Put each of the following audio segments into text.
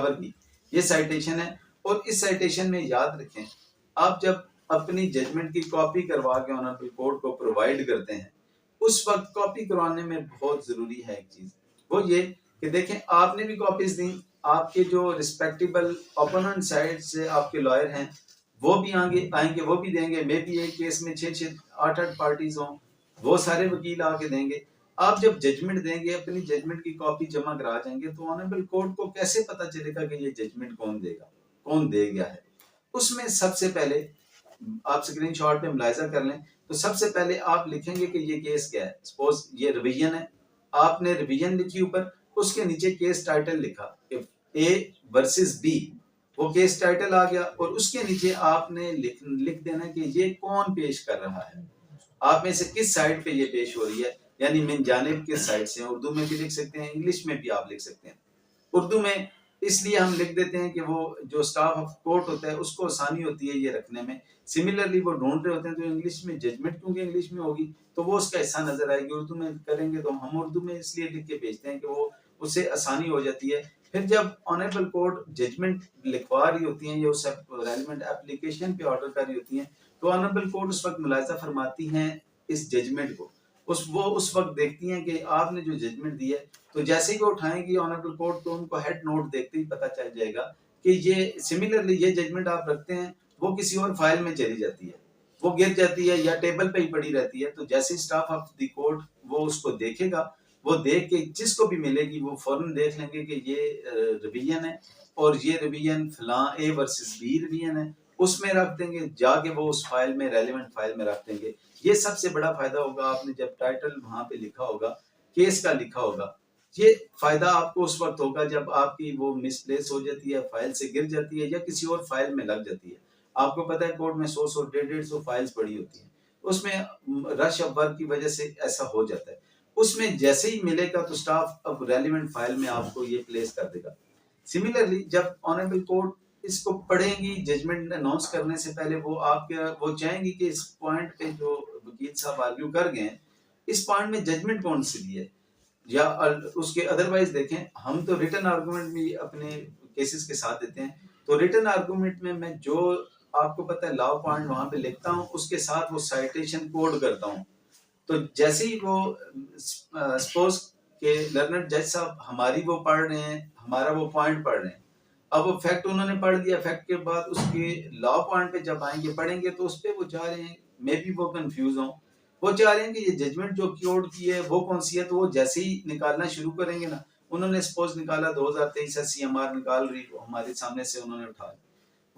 पेशावर की ये साइटेशन है। और इस साइटेशन में याद रखें, आप जब अपनी जजमेंट की कॉपी करवा के ऑनरेबल कोर्ट को प्रोवाइड करते हैं, उस वक्त कॉपी करवाने में बहुत जरूरी है एक चीज, वो ये कि देखें आपने भी कॉपीज दी, आपके जो रिस्पेक्टेबल ओपोनेंट साइड से आपके लॉयर हैं वो भी आएंगे वो भी देंगे। मे बी एक केस में 6-8 पार्टीज हों, वो सारे वकील आके देंगे। आप जब जजमेंट देंगे, अपनी जजमेंट की कॉपी जमा करा जाएंगे, तो ऑनरेबल कोर्ट को कैसे पता चलेगा कि ये जजमेंट कौन देगा, कौन दे गया है। उसमें सबसे पहले आप स्क्रीनशॉट पे मुलाहिजा कर लें, तो सबसे पहले आप लिखेंगे कि ये केस क्या है। सपोज ये रिवीजन है, आपने रिवीजन लिखी ऊपर, उसके नीचे केस टाइटल लिखा कि ए वर्सेस बी, वो केस टाइटल आ गया। और उसके नीचे आपने लिख देना कि ये कौन पेश कर रहा है, आप में से किस साइड पे ये पेश हो रही है, यानी मिन जानिब किस साइड से। उर्दू में भी लिख सकते हैं, इंग्लिश में भी आप लिख सकते हैं। उर्दू में इसलिए हम लिख देते हैं कि वो जो स्टाफ ऑफ कोर्ट होता है उसको आसानी होती है ये रखने में। सिमिलरली वो ढूंढ रहे होते हैं तो इंग्लिश में जजमेंट क्योंकि इंग्लिश में होगी तो वो उसका हिस्सा नजर आएगी। उर्दू में करेंगे तो हम उर्दू में इसलिए लिख के भेजते हैं कि वो उससे आसानी हो जाती है। फिर जब ऑनरेबल कोर्ट जजमेंट लिखवा रही होती है या उस रेलिवेंट एप्लीकेशन पे ऑर्डर कर रही होती है, तो ऑनरेबल कोर्ट उस वक्त मुलाहिजा फरमाती हैं इस जजमेंट को। उस वक्त देखती हैं कि आपने जो जजमेंट दी है, तो जैसे ही वो उठाएंगी ऑनरेबल कोर्ट, तो उनको हेड नोट देखते ही पता चल जाएगा कि ये सिमिलरली ये जजमेंट आप रखते हैं वो किसी और फाइल में चली जाती है, वो गिर जाती है या टेबल पे ही पड़ी रहती है। तो जैसे स्टाफ ऑफ द कोर्ट वो उसको देखेगा, वो देख के जिसको भी मिलेगी वो फौरन देख लेंगे कि ये रिवीजन है और ये रिवीजन फलां ए वर्सेस बी रिवीजन है, उसमें रख देंगे, जाके वो उस फाइल में रेलेवेंट फाइल में रख देंगे। ये सबसे बड़ा फायदा होगा, आपने जब टाइटल वहां पे लिखा होगा, केस का लिखा होगा, ये फायदा आपको उस वक्त होगा जब आपकी वो मिसप्लेस हो जाती है, फाइल से गिर जाती है या किसी और फाइल में लग जाती है। आपको पता है कोर्ट में 100 150 फाइल्स पड़ी होती हैं, उसमें रश ऑफ वर्क की वजह से ऐसा हो जाता है। उसमें जैसे ही मिलेगा तो स्टाफ अब रेलिवेंट फाइल में आपको ये प्लेस कर देगा। सिमिलरली जब ऑनरेबल कोर्ट इसको पढ़ेंगी, जजमेंट अनाउंस करने से पहले वो चाहेंगी कि इस पॉइंट पे जो वकील साहब आर्ग्यू कर गए हैं, इस पॉइंट में जजमेंट कौन सी दी है, या उसके अदरवाइज देखें, हम तो रिटन आर्गुमेंट भी अपने केसेस के साथ देते हैं। तो रिटन आर्गुमेंट में मैं जो आपको पता है लॉ पॉइंट वहां पे लिखता हूँ, उसके साथ वो साइटेशन कोड करता हूँ। तो जैसे ही वो सपोज के लर्नर जज साहब हमारी वो पढ़ रहे हैं, हमारा वो पॉइंट पढ़ रहे हैं, अब वो फैक्ट उन्होंने पढ़ दिया, फैक्ट के बाद उसके लॉ पॉइंट पे जब आएंगे पढ़ेंगे तो उस पे वो चाह रहे हैं, मे बी वो कंफ्यूज हो, वो चाह रहे हैं कि ये जजमेंट जो कोर्ट की है वो कौन सी है। तो वो जैसे ही निकालना शुरू करेंगे ना, उन्होंने सपोज निकाला 2023 सीएमआर निकाल रही, वो हमारे सामने से उन्होंने उठाया,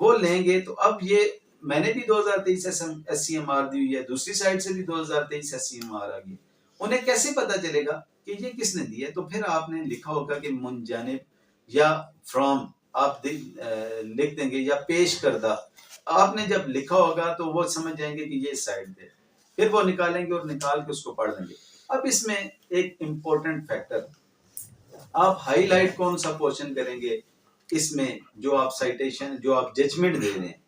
वो लेंगे। तो अब ये मैंने भी 2023 एससीएमआर दी हुई है, दूसरी साइड से भी 2023 एससीएमआर आ गई, उन्हें कैसे पता चलेगा कि ये किसने दी है। तो फिर आपने लिखा होगा कि मुंजानिब या फ्रॉम आप लिख देंगे, या पेश करदा आपने जब लिखा होगा तो वो समझ जाएंगे कि ये साइड पे, फिर वो निकालेंगे और निकाल के उसको पढ़ लेंगे। अब इसमें एक इम्पोर्टेंट फैक्टर, आप हाईलाइट कौन सा पोर्शन करेंगे इसमें, जो आप साइटेशन जो आप जजमेंट दे रहे हैं,